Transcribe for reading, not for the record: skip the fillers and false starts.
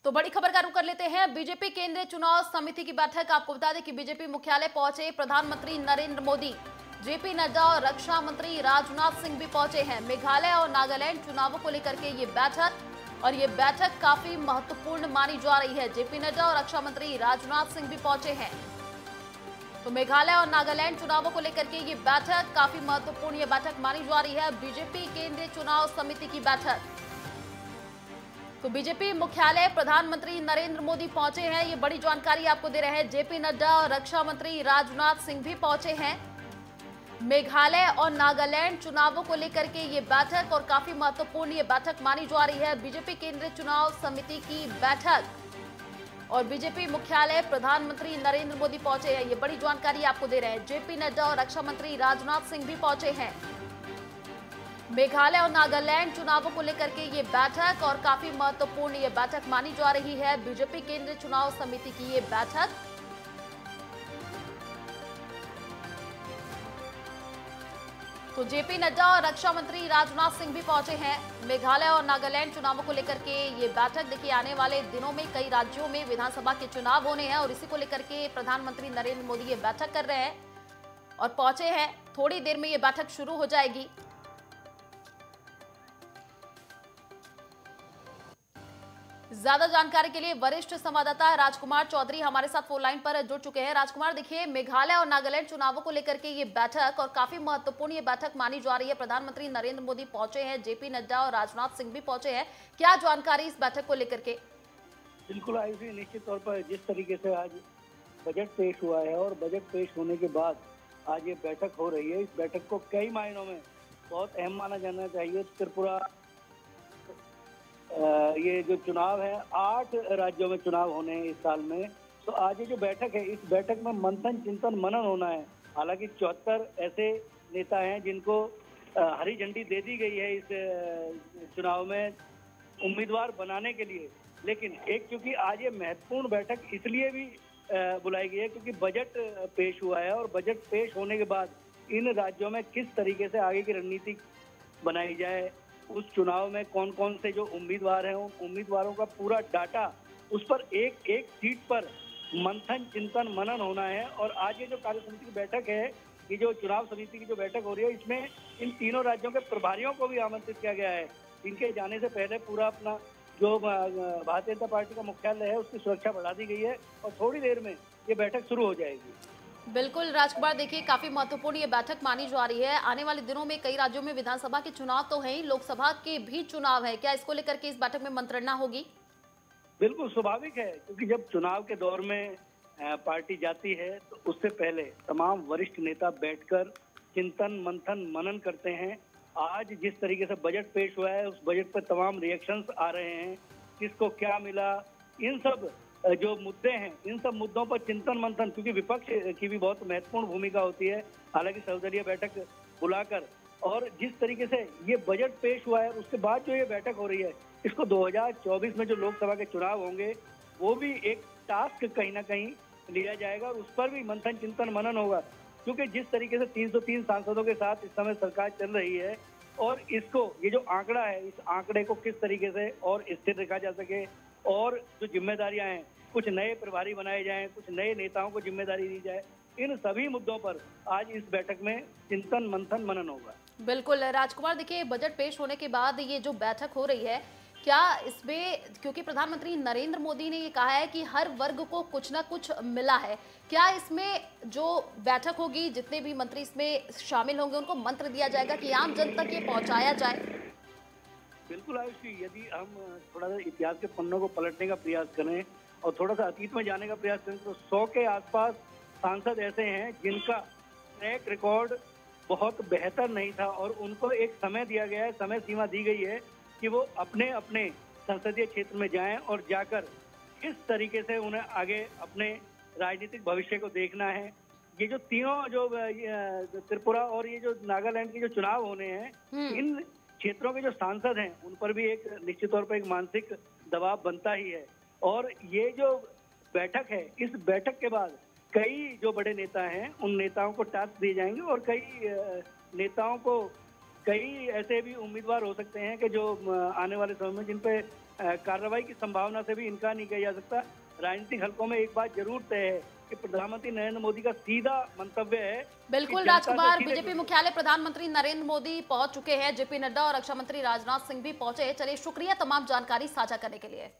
तो बड़ी खबर का रुख कर लेते हैं। बीजेपी केंद्रीय चुनाव समिति की बैठक। आपको बता दें कि बीजेपी मुख्यालय पहुंचे प्रधानमंत्री नरेंद्र मोदी, जेपी नड्डा और रक्षा मंत्री राजनाथ सिंह भी पहुंचे हैं। मेघालय और नागालैंड चुनावों को लेकर के ये बैठक, और ये बैठक काफी महत्वपूर्ण मानी जा रही है। जेपी नड्डा और रक्षा मंत्री राजनाथ सिंह भी पहुंचे हैं। तो मेघालय और नागालैंड चुनावों को लेकर के ये बैठक काफी महत्वपूर्ण ये बैठक मानी जा रही है। बीजेपी केंद्रीय चुनाव समिति की बैठक। तो बीजेपी मुख्यालय प्रधानमंत्री नरेंद्र मोदी पहुंचे हैं, ये बड़ी जानकारी आपको दे रहे हैं। जेपी नड्डा और रक्षा मंत्री राजनाथ सिंह भी पहुंचे हैं। मेघालय और नागालैंड चुनावों को लेकर के ये बैठक, और काफी महत्वपूर्ण ये बैठक मानी जा रही है। बीजेपी केंद्रीय चुनाव समिति की बैठक और बीजेपी मुख्यालय प्रधानमंत्री नरेंद्र मोदी पहुंचे हैं, ये बड़ी जानकारी आपको दे रहे हैं। जेपी नड्डा और रक्षा मंत्री राजनाथ सिंह भी पहुंचे हैं। मेघालय और नागालैंड चुनावों को लेकर के ये बैठक, और काफी महत्वपूर्ण ये बैठक मानी जा रही है। बीजेपी केंद्रीय चुनाव समिति की ये बैठक। तो जेपी नड्डा और रक्षा मंत्री राजनाथ सिंह भी पहुंचे हैं। मेघालय और नागालैंड चुनावों को लेकर के ये बैठक। देखिए, आने वाले दिनों में कई राज्यों में विधानसभा के चुनाव होने हैं, और इसी को लेकर के प्रधानमंत्री नरेंद्र मोदी ये बैठक कर रहे हैं और पहुंचे हैं। थोड़ी देर में ये बैठक शुरू हो जाएगी। ज्यादा जानकारी के लिए वरिष्ठ संवाददाता राजकुमार चौधरी हमारे साथ फोन लाइन पर जुड़ चुके हैं। राजकुमार, देखिए, मेघालय और नागालैंड चुनावों को लेकर के ये बैठक, और काफी महत्वपूर्ण ये बैठक मानी जा रही है। प्रधानमंत्री नरेंद्र मोदी पहुंचे हैं, जेपी नड्डा और राजनाथ सिंह भी पहुंचे हैं। क्या जानकारी इस बैठक को लेकर के? बिल्कुल आयुषी, निश्चित तौर पर जिस तरीके से आज बजट पेश हुआ है और बजट पेश होने के बाद आज ये बैठक हो रही है, इस बैठक को कई मायनों में बहुत अहम माना जाना चाहिए। त्रिपुरा ये जो चुनाव है, 8 राज्यों में चुनाव होने हैं इस साल में। तो आज ये जो बैठक है, इस बैठक में मंथन चिंतन मनन होना है। हालांकि 74 ऐसे नेता हैं जिनको हरी झंडी दे दी गई है इस चुनाव में उम्मीदवार बनाने के लिए। लेकिन एक, क्योंकि आज ये महत्वपूर्ण बैठक इसलिए भी बुलाई गई है क्योंकि बजट पेश हुआ है, और बजट पेश होने के बाद इन राज्यों में किस तरीके से आगे की रणनीति बनाई जाए, उस चुनाव में कौन कौन से जो उम्मीदवार हैं, उन उम्मीदवारों का पूरा डाटा, उस पर एक एक सीट पर मंथन चिंतन मनन होना है। और आज ये जो कार्य समिति की बैठक है, ये जो चुनाव समिति की जो बैठक हो रही है, इसमें इन तीनों राज्यों के प्रभारियों को भी आमंत्रित किया गया है। इनके जाने से पहले पूरा अपना जो भारतीय जनता पार्टी का मुख्यालय है, उसकी सुरक्षा बढ़ा दी गई है, और थोड़ी देर में ये बैठक शुरू हो जाएगी। बिल्कुल राजकुमार, देखिए, काफी महत्वपूर्ण ये बैठक मानी जा रही है। आने वाले दिनों में कई राज्यों में विधानसभा के चुनाव तो है ही, लोकसभा के भी चुनाव है। क्या इसको लेकर के इस बैठक में मंत्रणा होगी? बिल्कुल स्वाभाविक है, क्योंकि जब चुनाव के दौर में पार्टी जाती है तो उससे पहले तमाम वरिष्ठ नेता बैठकर चिंतन मंथन मनन करते हैं। आज जिस तरीके से बजट पेश हुआ है, उस बजट पर तमाम रिएक्शंस आ रहे हैं, किसको क्या मिला, इन सब जो मुद्दे हैं, इन सब मुद्दों पर चिंतन मंथन, क्योंकि विपक्ष की भी बहुत महत्वपूर्ण भूमिका होती है, हालांकि सर्वदलीय बैठक बुलाकर। और जिस तरीके से ये बजट पेश हुआ है, उसके बाद जो ये बैठक हो रही है, इसको 2024 में जो लोकसभा के चुनाव होंगे, वो भी एक टास्क कहीं ना कहीं लिया जाएगा, और उस पर भी मंथन चिंतन मनन होगा। क्योंकि जिस तरीके से 303 सांसदों के साथ इस समय सरकार चल रही है, और इसको, ये जो आंकड़ा है, इस आंकड़े को किस तरीके से और स्थिर रखा जा सके, और जो जिम्मेदारियां हैं, कुछ नए प्रभारी बनाए जाएं, कुछ नए नेताओं को जिम्मेदारी दी जाए, इन सभी मुद्दों पर आज इस बैठक में चिंतन मंथन मनन होगा। बिल्कुल राजकुमार, देखिए, बजट पेश होने के बाद ये जो बैठक हो रही है, क्या इसमें, क्योंकि प्रधानमंत्री नरेंद्र मोदी ने ये कहा है कि हर वर्ग को कुछ ना कुछ मिला है, क्या इसमें जो बैठक होगी, जितने भी मंत्री इसमें शामिल होंगे, उनको मंत्र दिया जाएगा कि आम जन तक ये पहुंचाया जाए? बिल्कुल आयुषी, यदि हम थोड़ा सा इतिहास के पन्नों को पलटने का प्रयास करें और थोड़ा सा अतीत में जाने का प्रयास करें, तो 100 के आसपास सांसद ऐसे हैं जिनका ट्रैक रिकॉर्ड बहुत बेहतर नहीं था, और उनको एक समय दिया गया है, समय सीमा दी गई है कि वो अपने अपने संसदीय क्षेत्र में जाएं और जाकर किस तरीके से उन्हें आगे अपने राजनीतिक भविष्य को देखना है। ये जो तीनों, जो त्रिपुरा और ये जो नागालैंड के जो चुनाव होने हैं, इन क्षेत्रों के जो सांसद हैं, उन पर भी एक निश्चित तौर पर एक मानसिक दबाव बनता ही है। और ये जो बैठक है, इस बैठक के बाद कई जो बड़े नेता हैं, उन नेताओं को टास्क दिए जाएंगे, और कई नेताओं को, कई ऐसे भी उम्मीदवार हो सकते हैं कि जो आने वाले समय में जिन पे कार्रवाई की संभावना से भी इनकार नहीं किया जा सकता। राजनीतिक हलकों में एक बात जरूर तय है कि प्रधानमंत्री नरेंद्र मोदी का सीधा मंतव्य है। बिल्कुल राजकुमार, बीजेपी मुख्यालय प्रधानमंत्री नरेंद्र मोदी पहुंच चुके हैं, जेपी नड्डा और रक्षा मंत्री राजनाथ सिंह भी पहुंचे हैं। चलिए, शुक्रिया तमाम जानकारी साझा करने के लिए।